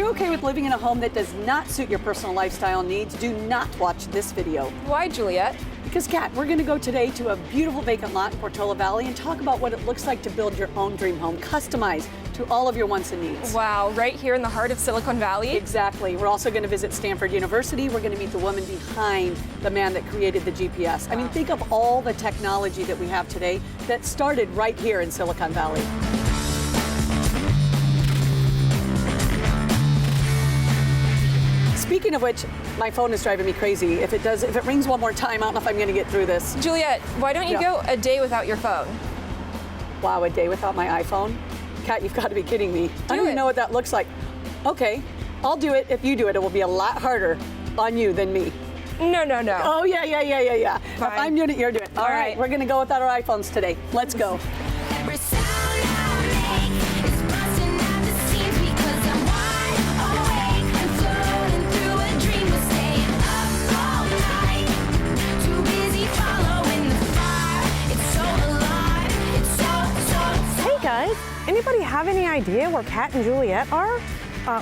you okay with living in a home that does not suit your personal lifestyle needs? Do not watch this video. Why, Juliet? Because, Kat, we're going to go today to a beautiful vacant lot in Portola Valley and talk about what it looks like to build your own dream home, customized to all of your wants and needs. Wow, right here in the heart of Silicon Valley? Exactly. We're also going to visit Stanford University. We're going to meet the woman behind the man that created the GPS. I mean, think of all the technology that we have today that started right here in Silicon Valley. Speaking of which, my phone is driving me crazy. If it rings one more time, I don't know if I'm going to get through this. Juliet, why don't you go a day without your phone? Wow, a day without my iPhone? Kat, you've got to be kidding me. I don't even know what that looks like. Okay, I'll do it. If you do it, it will be a lot harder on you than me. No. Oh, yeah. If I'm doing it, you're doing it. All right, we're going to go without our iPhones today. Let's go. Guys, anybody have any idea where Kat and Juliet are?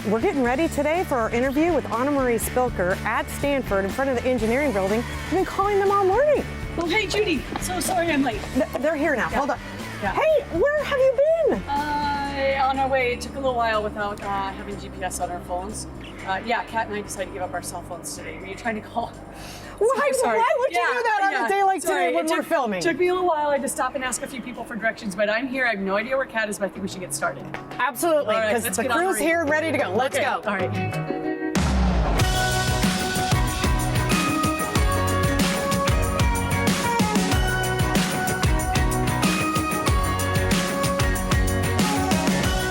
We're getting ready today for our interview with Annamarie Spilker at Stanford in front of the engineering building. I've been calling them all morning. Well, hey, Judy. So sorry I'm late. They're here now. Yeah. Hold on. Yeah. Hey, where have you been? On our way. It took a little while without having GPS on our phones. Yeah, Kat and I decided to give up our cell phones today. Were you trying to call? Why would you do that on a day like today when we're filming? It took me a little while. I had to stop and ask a few people for directions, but I'm here. I have no idea where Kat is, but I think we should get started. Absolutely, because the crew's here ready to go. Let's go. All right.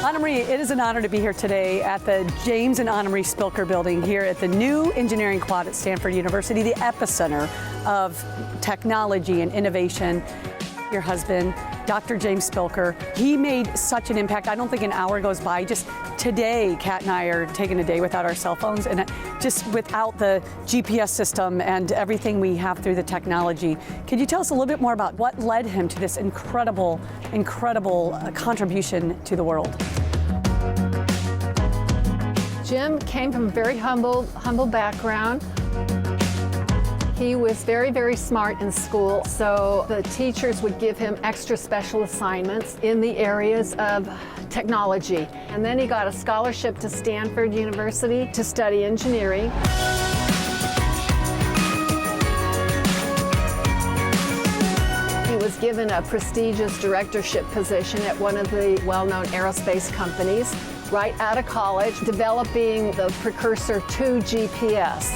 Annamarie, it is an honor to be here today at the James and Annamarie Spilker building here at the new engineering quad at Stanford University, the epicenter of technology and innovation. Your husband, Dr. James Spilker, he made such an impact. I don't think an hour goes by. Just today, Kat and I are taking a day without our cell phones and just without the GPS system and everything we have through the technology. Could you tell us a little bit more about what led him to this incredible contribution to the world? Jim came from a very humble background. He was very, very smart in school, so the teachers would give him extra special assignments in the areas of technology. And then he got a scholarship to Stanford University to study engineering. He was given a prestigious directorship position at one of the well-known aerospace companies right out of college, developing the precursor to GPS.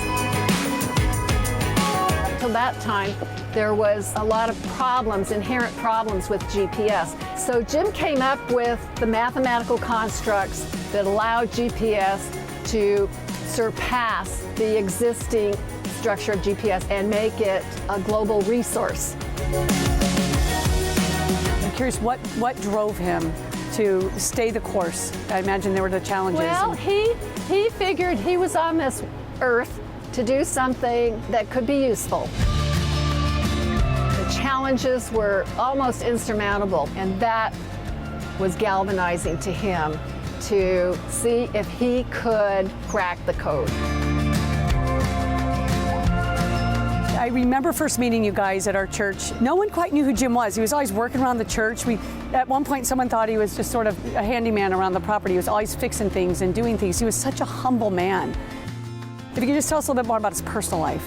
Until that time, there was a lot of problems, inherent problems with GPS. So Jim came up with the mathematical constructs that allowed GPS to surpass the existing structure of GPS and make it a global resource. I'm curious, what drove him to stay the course? I imagine there were the challenges. Well, he figured he was on this earth to do something that could be useful. The challenges were almost insurmountable, and that was galvanizing to him to see if he could crack the code. I remember first meeting you guys at our church. No one quite knew who Jim was. He was always working around the church. At one point, someone thought he was just sort of a handyman around the property. He was always fixing things and doing things. He was such a humble man. If you could just tell us a little bit more about his personal life.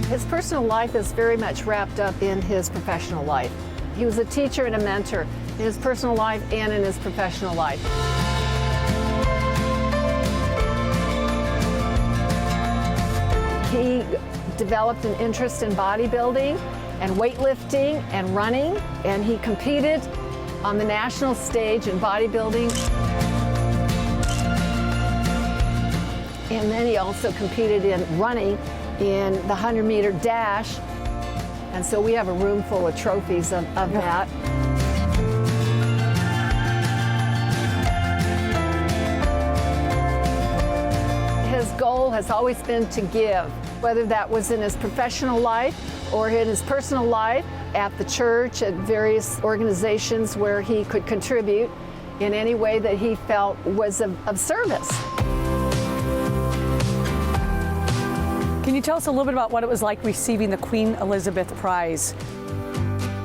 His personal life is very much wrapped up in his professional life. He was a teacher and a mentor in his personal life and in his professional life. He developed an interest in bodybuilding and weightlifting and running, and he competed on the national stage in bodybuilding. And then he also competed in running in the 100-meter dash. And so we have a room full of trophies of that. His goal has always been to give, whether that was in his professional life or in his personal life, at the church, at various organizations where he could contribute. in any way that he felt was of service. Can you tell us a little bit about what it was like receiving the Queen Elizabeth Prize?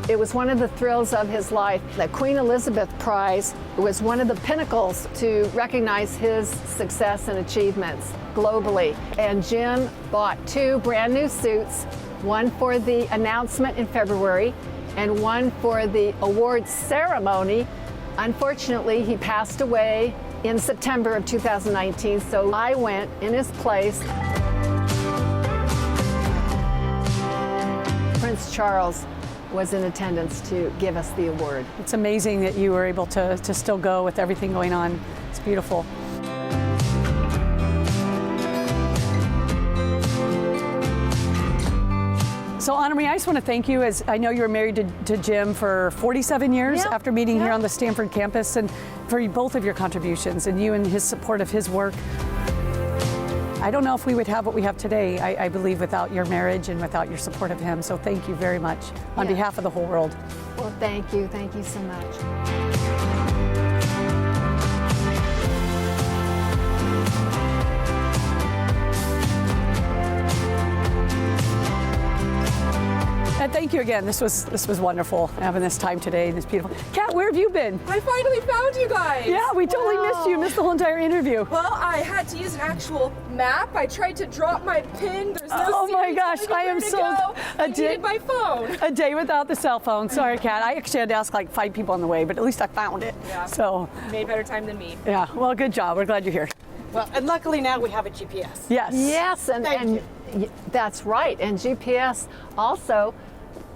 It was one of the thrills of his life. The Queen Elizabeth Prize was one of the pinnacles to recognize his success and achievements globally. And Jim bought 2 brand new suits, one for the announcement in February and one for the awards ceremony. Unfortunately, he passed away in September of 2019, so I went in his place. Prince Charles was in attendance to give us the award. It's amazing that you were able to still go with everything going on. It's beautiful. So Annamarie, I just want to thank you, as I know you were married to Jim for 47 years after meeting here on the Stanford campus, and for both of your contributions and you and his support of his work. I don't know if we would have what we have today, I believe, without your marriage and without your support of him. So thank you very much on behalf of the whole world. Well, thank you so much. And thank you again. This was wonderful having this time today. This beautiful. Kat, where have you been? I finally found you guys. Yeah, we totally missed you. Missed the whole entire interview. Well, I had to use an actual map. I tried to drop my pin. There's no Oh my Siri gosh, telling me I am where to so go. I needed my phone. A day without the cell phone. Sorry, Kat. I actually had to ask like 5 people on the way, but at least I found it. Yeah. So Made better time than me. yeah. Well, good job. We're glad you're here. Well, and luckily now we have a GPS. Yes. Yes, and that's right. And GPS also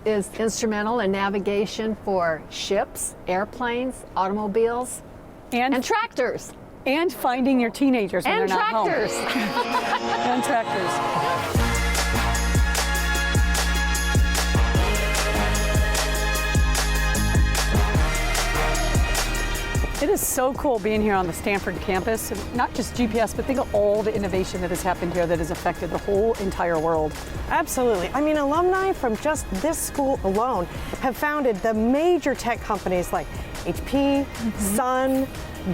is instrumental in navigation for ships, airplanes, automobiles, and tractors. And finding your teenagers when And they're not home. tractors. And tractors. It is so cool being here on the Stanford campus. Not just GPS, but think of all the innovation that has happened here that has affected the whole entire world. Absolutely. I mean, alumni from just this school alone have founded the major tech companies like HP, Sun,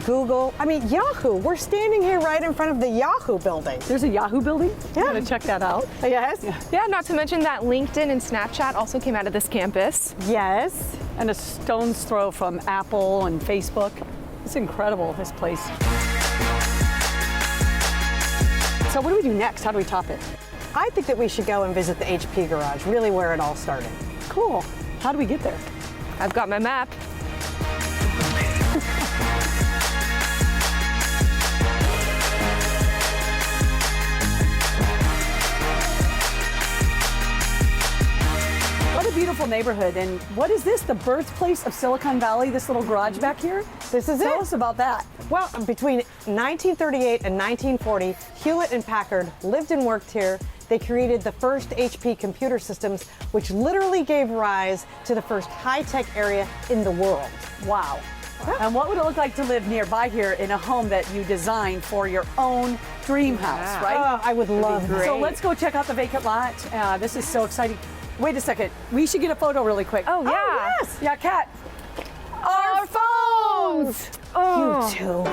Google. I mean, Yahoo. We're standing here right in front of the Yahoo building. There's a Yahoo building. Yeah. I'm gonna check that out. Yes. Yeah, not to mention that LinkedIn and Snapchat also came out of this campus. Yes. And a stone's throw from Apple and Facebook. It's incredible, this place. So what do we do next? How do we top it? I think that we should go and visit the HP garage, really where it all started. Cool. How do we get there? I've got my map. What a beautiful neighborhood. And what is this? The birthplace of Silicon Valley, this little garage back here? This is Tell it. us about that. Well, between 1938 and 1940, Hewlett and Packard lived and worked here. They created the first HP computer systems, which literally gave rise to the first high-tech area in the world. Wow. And what would it look like to live nearby here in a home that you designed for your own dream house, right? Oh, I would love that. So let's go check out the vacant lot. This is so exciting. Wait a second. We should get a photo really quick. Oh, yeah. Oh, yes. Yeah, Kat. Our phones! You too.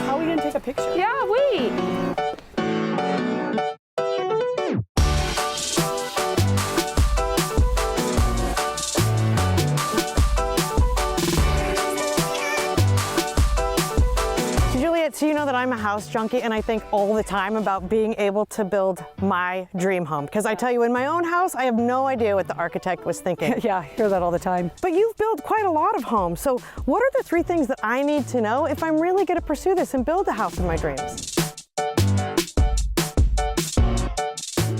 How are we going to take a picture? Yeah, wait. Juliet, so you know that I'm a house junkie, and I think all the time about being able to build my dream home. Because I tell you, in my own house, I have no idea what the architect was thinking. Yeah, I hear that all the time. But you've built quite a lot of homes. So what are the 3 things that I need to know if I'm really going to pursue this and build the house of my dreams?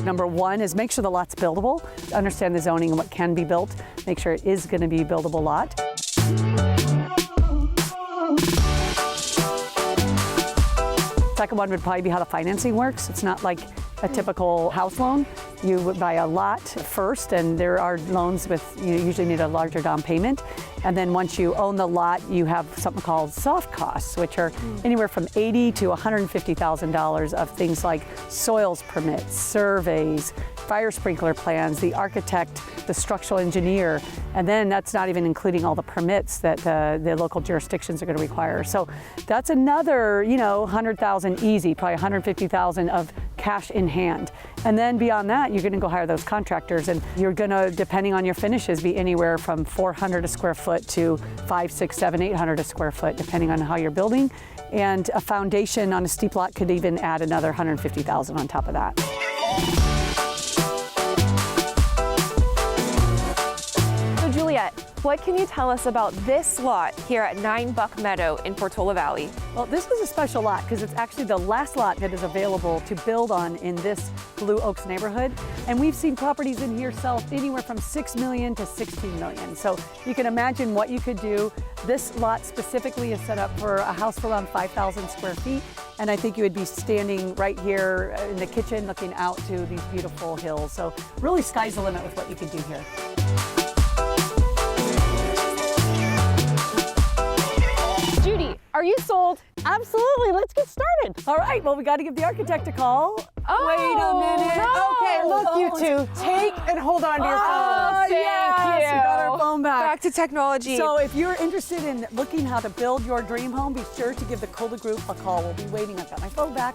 Number 1 is make sure the lot's buildable. Understand the zoning and what can be built. Make sure it is going to be a buildable lot. Second one would probably be how the financing works. It's not like a typical house loan. You would buy a lot first, and there are loans with, you usually need a larger down payment. And then once you own the lot, you have something called soft costs, which are anywhere from $80,000 to $150,000 of things like soils permits, surveys, fire sprinkler plans, the architect, the structural engineer, and then that's not even including all the permits that the local jurisdictions are going to require. So that's another, you know, $100,000 easy, probably $150,000 of cash in hand. And then beyond that, you're going to go hire those contractors, and you're going to, depending on your finishes, be anywhere from $400 a square foot to $500, $600, $700, $800 a square foot, depending on how you're building. And a foundation on a steep lot could even add another $150,000 on top of that. So Juliet, what can you tell us about this lot here at 9 Buck Meadow in Portola Valley? Well, this is a special lot because it's actually the last lot that is available to build on in this Blue Oaks neighborhood. And we've seen properties in here sell anywhere from $6 million to $16 million. So you can imagine what you could do. This lot specifically is set up for a house for around 5,000 square feet. And I think you would be standing right here in the kitchen looking out to these beautiful hills. So really sky's the limit with what you can do here. Judy, are you sold? Absolutely, let's get started. All right, well, we got to give the architect a call. Oh, Wait a minute. no. Okay, look, you two, take and hold on to your phones. Thank yes, you. We got our phone back. Back to technology. So if you're interested in looking how to build your dream home, be sure to give the Kulda Group a call. We'll be waiting. I've got my phone back.